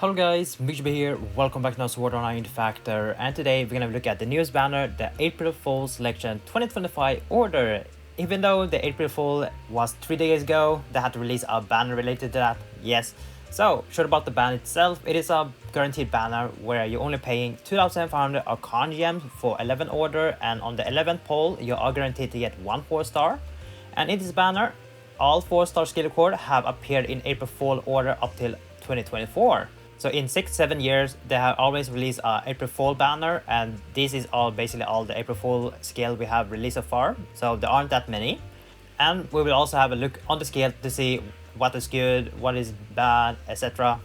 Hello guys, MikuChibi here, welcome back to another Sword Online Factor, and today we're gonna look at the newest banner, the April Fool Selection 2025 order. Even though the April Fool was 3 days ago, they had to release a banner related to that, yes. So, short about the banner itself, it is a guaranteed banner where you're only paying 2,500 Arcana gems for 11 order, and on the 11th poll, you are guaranteed to get 1 4-star. And in this banner, all 4-star skill record have appeared in April Fool order up till 2024. So in 6-7 years, they have always released a April Fool banner, and this is basically all the April Fool scale we have released so far. So there aren't that many. And we will also have a look on the scale to see what is good, what is bad, etc.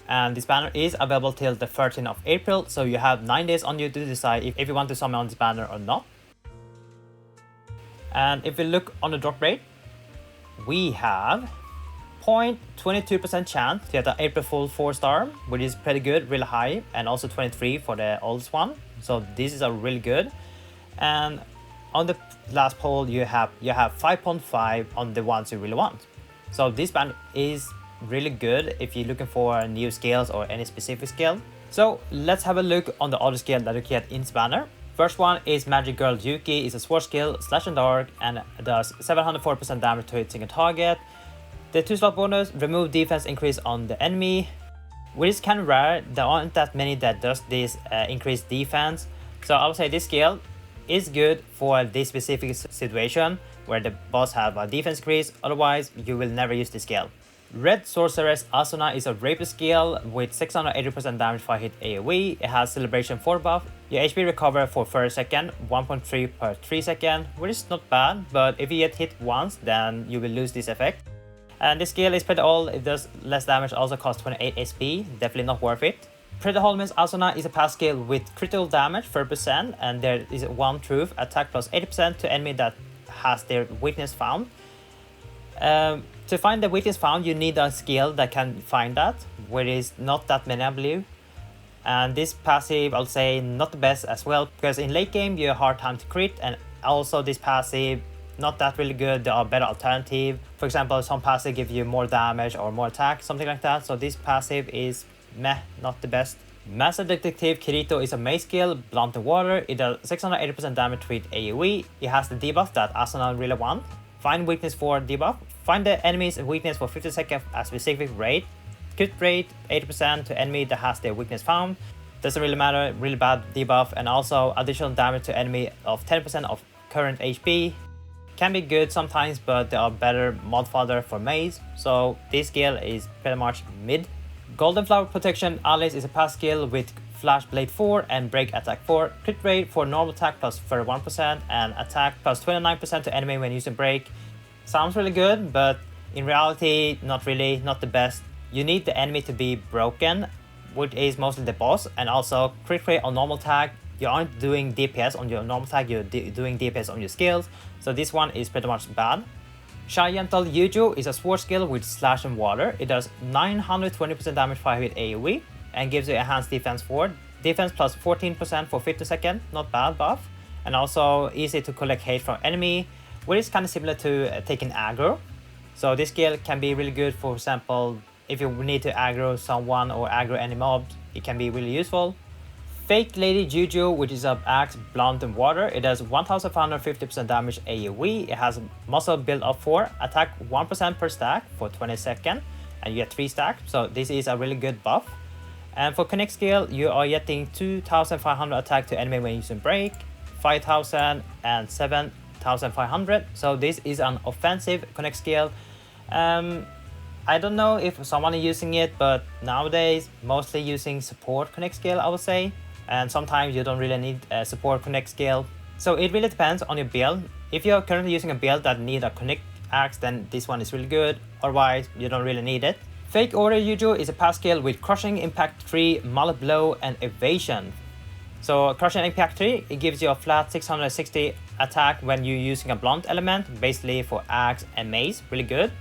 And this banner is available till the 13th of April, so you have 9 days on you to decide if you want to summon on this banner or not. And if we look on the drop rate, we have 0.22% chance to get the April Fool 4-star, which is pretty good, really high, and also 23 for the oldest one. So this is a really good. And on the last poll, you have 5.5 on the ones you really want. So this band is really good if you're looking for new scales or any specific scale. So let's have a look on the other scale that you get in this banner. First one is Magic Girl Yuki. It's a sword skill, slash and dark, and does 740% damage to its single target. The 2-slot bonus, remove defense increase on the enemy, which is kind of rare. There aren't that many that does this increased defense. So I would say this skill is good for this specific situation where the boss have a defense increase, otherwise you will never use this skill. Red Sorceress Asuna is a rapier skill with 680% damage for hit AoE. It has Celebration 4 buff. Your HP recover for 30 seconds, 1.3 per 3 seconds, which is not bad, but if you get hit once, then you will lose this effect. And this skill is pretty old, it does less damage, also costs 28 SP, definitely not worth it. Pretty Holman's Asuna is a pass skill with critical damage 30%, and there is one truth, attack plus 80% to enemy that has their weakness found. To find the weakness found, you need a skill that can find that, which is not that many I believe. And this passive, I'll say, not the best as well, because in late game you have a hard time to crit, and also this passive not that really good. There are better alternative. For example, some passive give you more damage or more attack, something like that. So this passive is meh, not the best. Master Detective Kirito is a mace skill, blunt in water. It does 680% damage with AoE. It has the debuff that Asuna really want. Find weakness for debuff. Find the enemy's weakness for 50 seconds at specific rate. Crit rate 80% to enemy that has their weakness found. Doesn't really matter, really bad debuff. And also additional damage to enemy of 10% of current HP. Can be good sometimes, but there are better mod fodder for maze, so this skill is pretty much mid. Golden Flower Protection Alice is a pass skill with Flash Blade 4 and Break Attack 4, crit rate for normal attack plus 31% and attack plus 29% to enemy when using Break. Sounds really good, but in reality not really, not the best. You need the enemy to be broken, which is mostly the boss, and also crit rate on normal attack. You aren't doing DPS on your normal attack, you're doing DPS on your skills, so this one is pretty much bad. Shy Gentle Yuju is a sword skill with slash and water. It does 920% damage for hit AoE and gives you enhanced defense 4. Defense plus 14% for 50 seconds, not bad buff. And also easy to collect hate from enemy, which is kind of similar to taking aggro. So this skill can be really good, for example, if you need to aggro someone or aggro any mobs, it can be really useful. Fake Lady Juju, which is an axe blunt in water. It does 1550% damage AoE. It has muscle build up 4, attack 1% per stack for 20 seconds, and you get 3 stacks. So this is a really good buff. And for connect skill, you are getting 2500 attack to enemy when using break, 5000 and 7500. So this is an offensive connect skill. I don't know if someone is using it, but nowadays mostly using support connect skill, I would say. And sometimes you don't really need a support connect skill. So it really depends on your build. If you're currently using a build that needs a connect axe, then this one is really good. Otherwise, you don't really need it. Fake Order Yuju is a pass skill with Crushing Impact 3, Mullet Blow, and Evasion. So Crushing Impact 3, it gives you a flat 660 attack when you're using a blunt element, basically for axe and mace, really good.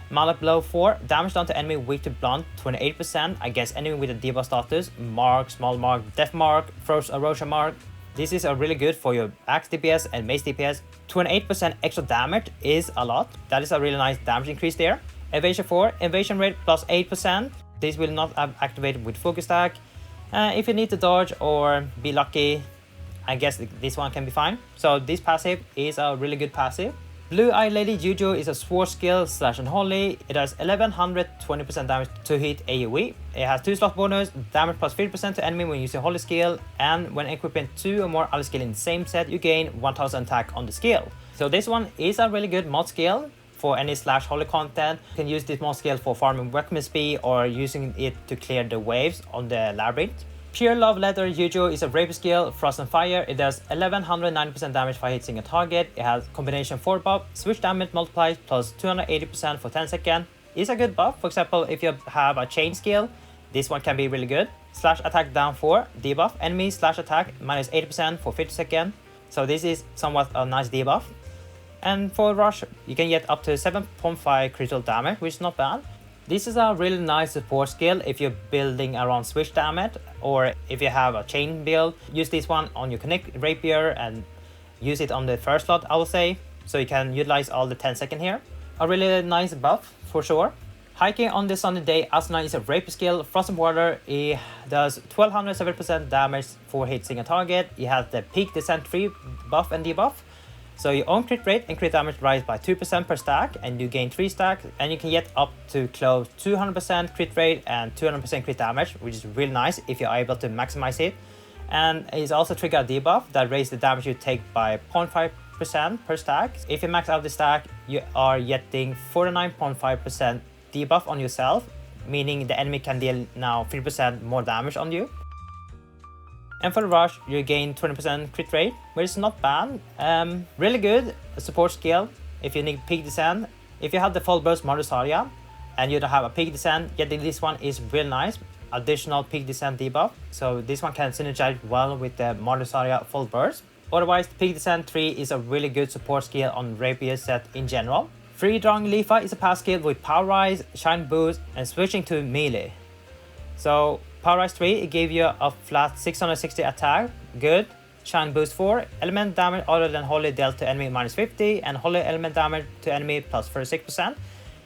Mullet Blow 4, damage done to enemy weak to blunt, 28% against enemy with a debuff status, mark, small mark, death mark, frost erosion mark. This is really good for your axe DPS and mace DPS. 28% extra damage is a lot. That is a really nice damage increase there. Evasion 4, evasion rate plus 8%. This will not activate with focus stack. If you need to dodge or be lucky, I guess this one can be fine. So this passive is a really good passive. Blue Eye Lady Juju is a sword skill slash unholy. It does 1120% damage to hit AoE. It has 2 slot bonus, damage plus 50% to enemy when using holy skill, and when equipping 2 or more other skill in the same set, you gain 1000 attack on the skill. So this one is a really good mod skill for any slash holy content. You can use this mod skill for farming weapon speed or using it to clear the waves on the labyrinth. Pure Love Letter Juju is a rapier skill, Frost and Fire. It does 1190% damage for hitting a target. It has combination 4 buff, switch damage multiplies plus 280% for 10 seconds. It's a good buff. For example, if you have a chain skill, this one can be really good. Slash attack down 4, debuff. Enemy slash attack minus 80% for 50 seconds. So this is somewhat a nice debuff. And for Rush, you can get up to 7.5 critical damage, which is not bad. This is a really nice support skill if you're building around switch damage, or if you have a chain build. Use this one on your Connect Rapier and use it on the first slot, I will say, so you can utilize all the 10 seconds here. A really nice buff for sure. Hiking on the sunny day, Asuna is a rapier skill, Frost and Water. It does 1270% damage for hitting a target. It has the peak descent 3 buff and debuff. So your own crit rate and crit damage rise by 2% per stack, and you gain 3 stacks, and you can get up to close 200% crit rate and 200% crit damage, which is really nice if you're able to maximize it. And it's also trigger a debuff that raises the damage you take by 0.5% per stack. If you max out the stack, you are getting 49.5% debuff on yourself, meaning the enemy can deal now 3% more damage on you. And for the Rush, you gain 20% crit rate, which is not bad. Really good support skill if you need peak descent. If you have the full burst Mardusaria and you don't have a peak descent, getting this one is really nice. Additional peak descent debuff. So this one can synergize well with the Mardusaria full burst. Otherwise, the peak descent 3 is a really good support skill on Rapier set in general. Free Drawing Leafa is a pass skill with Power Rise, Shine Boost, and switching to melee. So Power Rise 3, it gave you a flat 660 attack, good. Shine Boost 4, element damage other than holy dealt to enemy minus 50, and holy element damage to enemy plus 36%.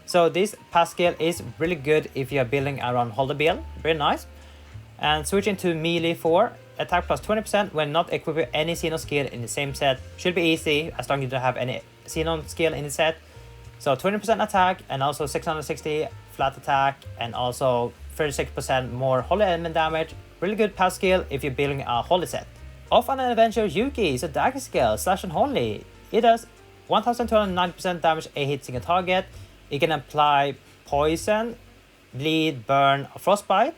So this pass skill is really good if you are building around holy build, very nice. And switching to melee 4, attack plus 20% when not equipping any Xenon skill in the same set. Should be easy as long as you don't have any Xenon skill in the set. So 20% attack and also 660 flat attack and also 36% more holy element damage. Really good pass skill if you're building a holy set. Off on an adventure, Yuki is a dagger skill slash unholy. It does 1290% damage a hitting a target. It can apply poison, bleed, burn, or frostbite.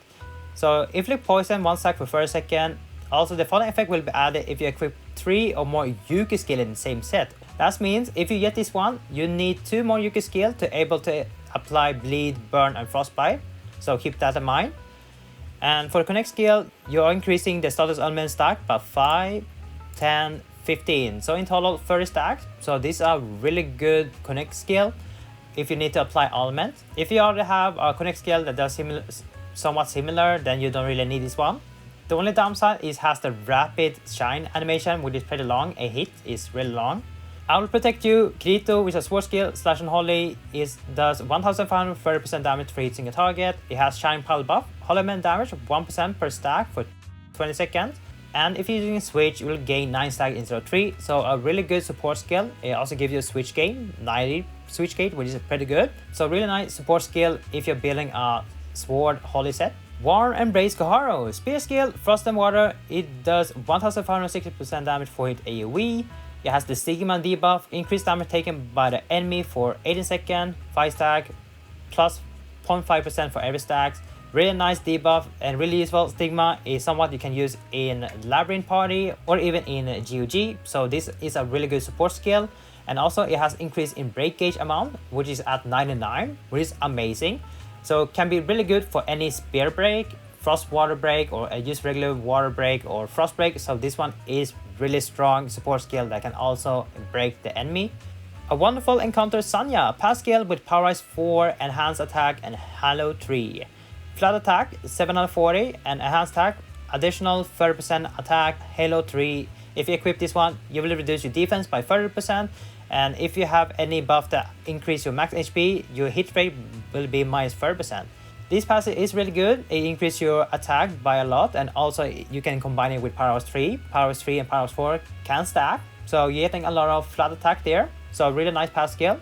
So if you poison 1 stack for 30 seconds. Also the following effect will be added if you equip 3 or more Yuki skill in the same set. That means if you get this one, you need 2 more Yuki skill to able to apply bleed, burn, and frostbite. So keep that in mind. And for the connect skill, you are increasing the status element stack by 5, 10, 15. So in total 30 stacks. So this is a really good connect skill if you need to apply elements. If you already have a connect skill that does somewhat similar, then you don't really need this one. The only downside is has the rapid shine animation, which is pretty long. A hit is really long. I will protect you. Kirito, which is a sword skill slash unholy, does 1530% damage for hitting a target. It has shine pile buff, holy element damage of 1% per stack for 20 seconds. And if you're using a switch, you will gain 9 stack instead of 3. So a really good support skill. It also gives you a switch gain, 90 switch gate, which is pretty good. So really nice support skill if you're building a sword holy set. Warm Embrace Koharu, spear skill, Frost and Water. It does 1560% damage for hit AoE. It has the Stigma debuff, increased damage taken by the enemy for 18 seconds, 5 stack, plus 0.5% for every stack. Really nice debuff and really useful. Stigma is somewhat you can use in Labyrinth Party or even in GOG. So this is a really good support skill. And also it has increase in break gauge amount, which is at 99, which is amazing. So it can be really good for any spear break, frost water break, or just regular water break or frost break. So this one is really strong support skill that can also break the enemy. A wonderful encounter Sanya, pass skill with Power Rise 4, enhanced attack, and Halo 3. Flat attack 740 and enhanced attack, additional 30% attack, Halo 3. If you equip this one, you will reduce your defense by 30%. And if you have any buff that increase your max HP, your hit rate will be minus 30%. This passive is really good. It increases your attack by a lot, and also you can combine it with Powerhouse 3. Powerhouse 3 and Powerhouse 4 can stack, so you're getting a lot of flat attack there. So really nice pass skill.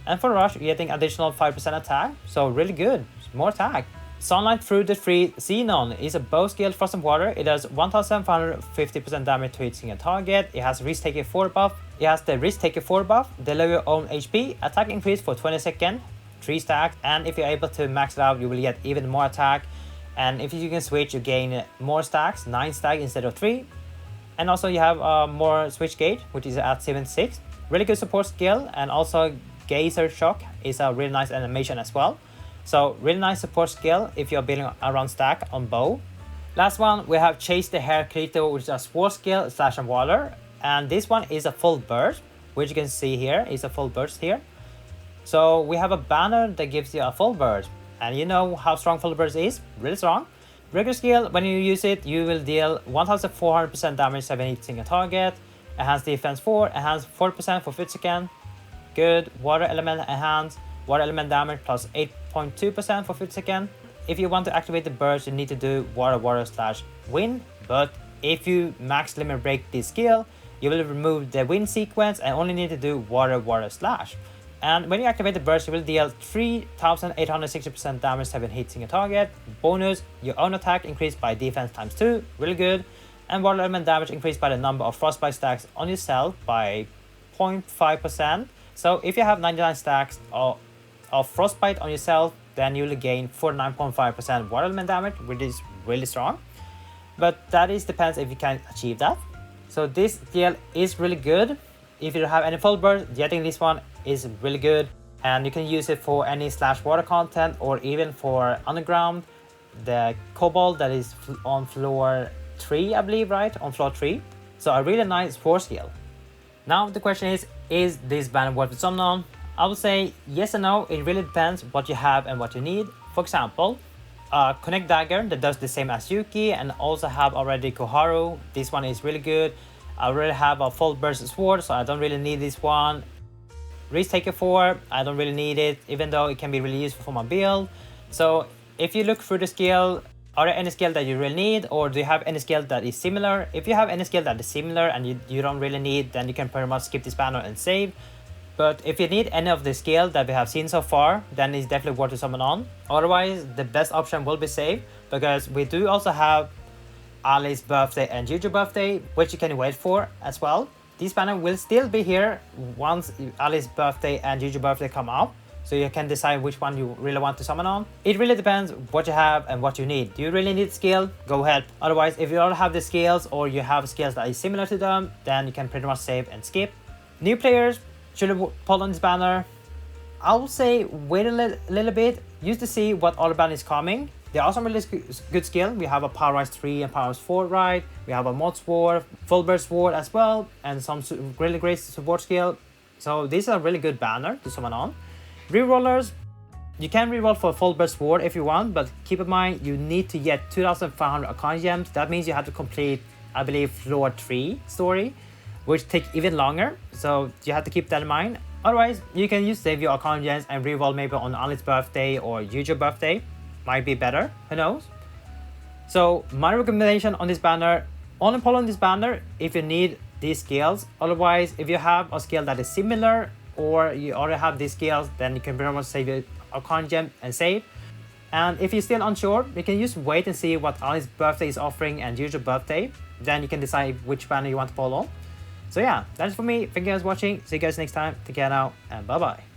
And for Rush, you're getting additional 5% attack, so really good. More attack. Sunlight through the Free Xenon is a bow skill Frost and Water. It does 1550% damage to its single target. It has Risk Taker 4 buff. It has the Risk Taker 4 buff, delay your own HP, attack increase for 20 seconds, 3 stacks, and if you're able to max it out, you will get even more attack. And if you can switch, you gain more stacks, 9 stacks instead of 3. And also you have more switch gauge, which is at 76. Really good support skill, and also Geyser Shock is a really nice animation as well. So really nice support skill if you're building around stack on bow. Last one, we have Chase the Heraclito, which is a sword skill Slash and Water. And this one is a full burst, which you can see here is a full burst here. So we have a banner that gives you a full burst, and you know how strong full burst is, really strong. Regular skill, when you use it, you will deal 1400% damage 7 single target, enhanced defense 4, enhanced 4% for 50 seconds. Good, water element enhanced, water element damage plus 8.2% for 50 seconds. If you want to activate the burst, you need to do water slash wind, but if you max limit break this skill, you will remove the wind sequence and only need to do water slash. And when you activate the burst, you will deal 3860% damage 7 hits in your target. Bonus, your own attack increased by defense times 2, really good. And water element damage increased by the number of frostbite stacks on yourself by 0.5%. So if you have 99 stacks of frostbite on yourself, then you'll gain 49.5% water element damage, which is really strong. But that depends if you can achieve that. So this skill is really good. If you don't have any full burst, getting this one is really good, and you can use it for any slash water content or even for underground. The Cobalt that is on floor 3, I believe, right? On floor 3. So a really nice sword skill. Now the question is this banner worth the summon? I would say yes and no. It really depends what you have and what you need. For example, Connect Dagger that does the same as Yuki, and also have already Koharu. This one is really good. I already have a full burst sword, so I don't really need this one. Risk Taker 4, I don't really need it, even though it can be really useful for my build. So if you look through the skill, are there any skill that you really need, or do you have any skill that is similar? If you have any skill that is similar and you don't really need, then you can pretty much skip this banner and save. But if you need any of the skill that we have seen so far, then it's definitely worth to summon on. Otherwise, the best option will be save, because we do also have Ali's birthday and Juju birthday, which you can wait for as well. This banner will still be here once Ali's birthday and Juju birthday come out, so you can decide which one you really want to summon on. It really depends what you have and what you need. Do you really need skill? Go ahead. Otherwise, if you don't have the skills, or you have skills that is similar to them, then you can pretty much save and skip. New players should have pulled on this banner. I would say wait a little bit, just to see what other banner is coming. There are some really good skill. We have a Powerhouse 3 and Powerhouse 4 right. We have a Mod Sword, Full Burst Sword as well, and some really great support skill. So this is a really good banner to summon on. Rerollers, you can reroll for Full Burst Sword if you want, but keep in mind you need to get 2,500 Arcana Gems. That means you have to complete, I believe, floor 3 story, which take even longer. So you have to keep that in mind. Otherwise, you can use save your Arcana Gems and reroll maybe on Ali's birthday or Yuju's birthday. Might be better, who knows. So my recommendation on this banner, only pull on this banner if you need these skills. Otherwise, if you have a skill that is similar, or you already have these skills, then you can pretty much save your Arcana Gem and save. And if you're still unsure, you can just wait and see what Ali's birthday is offering and Yuju's birthday. Then you can decide which banner you want to pull on. So yeah, that's for me. Thank you guys for watching. See you guys next time. Take care now, and bye bye.